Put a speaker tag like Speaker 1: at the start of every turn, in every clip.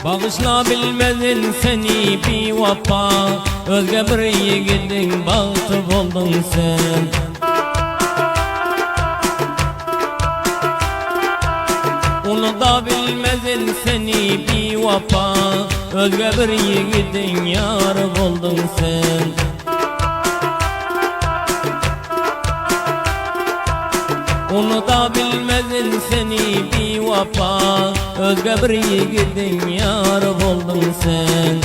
Speaker 1: Bağışla bilmedin seni bir vapa, özge bir yiğidin bağıtıp oldun sen. Onu da bilmedin seni bir vapa, özge bir yiğidin yarı oldun sen. Onu da bilmedin seni bir vapa, özge bir yiğidin yarı oldun sen.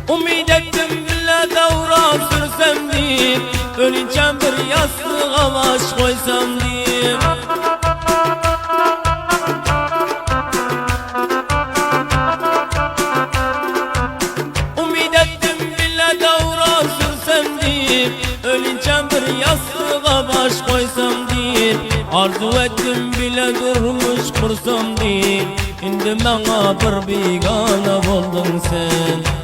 Speaker 1: Umid ettim bile davra sürsem deyip, öleceğim bir yastığa baş koysam deyip. Umid ettim bile davra sürsem deyip, öleceğim bir yastığa baş koysam deyip. Arzu ettim bile durmuş kursam deyip, indi bana bir bigane oldun sen.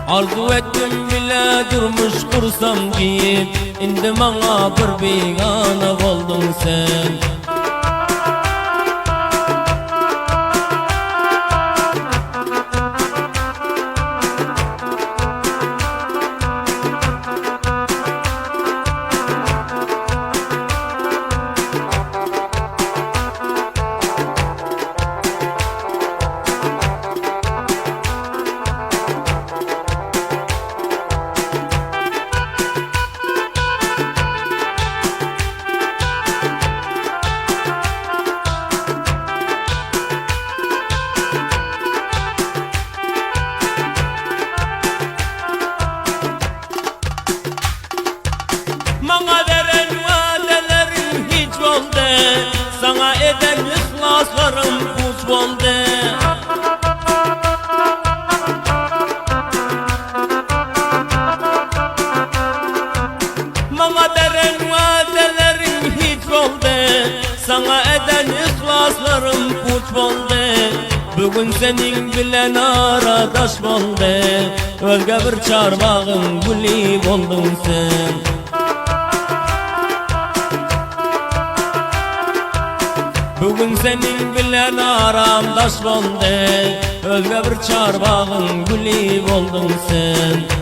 Speaker 1: Arzu ettim bile durmuş kursam deyip, indi bana bir bigane oldun sen. Sana eden ihlaslarım puç oldu. Bana veren vadelerin hiç oldu. Sana eden ihlaslarım puç oldu. Bugün senin bilen aradaş oldu. Özge bir çarmağın gülü oldun sen. Bugün senin bilen aramdaş oldu. Özge bir çarmağın gülü oldun sen.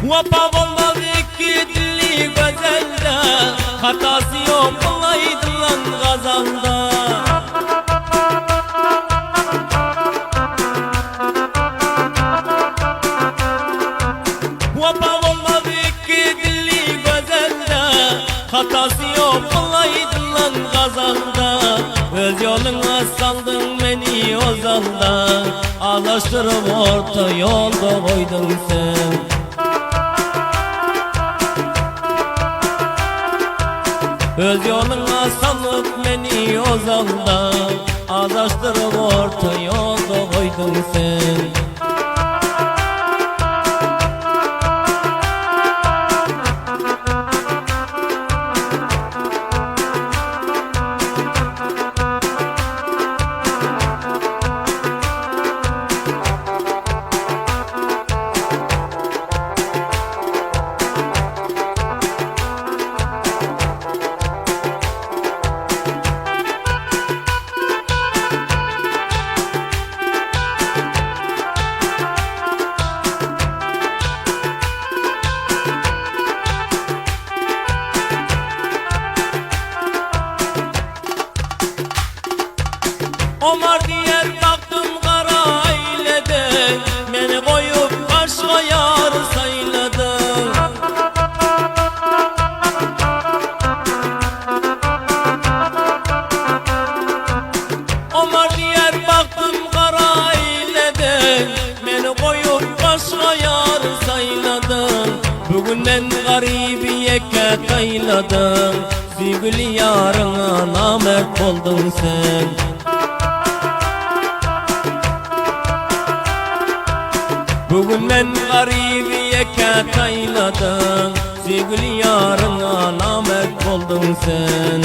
Speaker 1: Vapa olmaz iki dilli gözelde, hatası yok olaydı lan gazalda. Vapa olmaz iki dilli gözelde, hatası yok olaydı lan gazalda. Öz yoluna saldın beni o zalda, ağlaştırıp orta yolda koydun sen. Öz yoluna salıp beni o zalda, ağlaştırıp orta yolda koydun sen. Bugünden garibiye katayladım, sevgili yarına namert oldun sen. Bugünden garibiye katayladım, sevgili yarına namert oldun sen.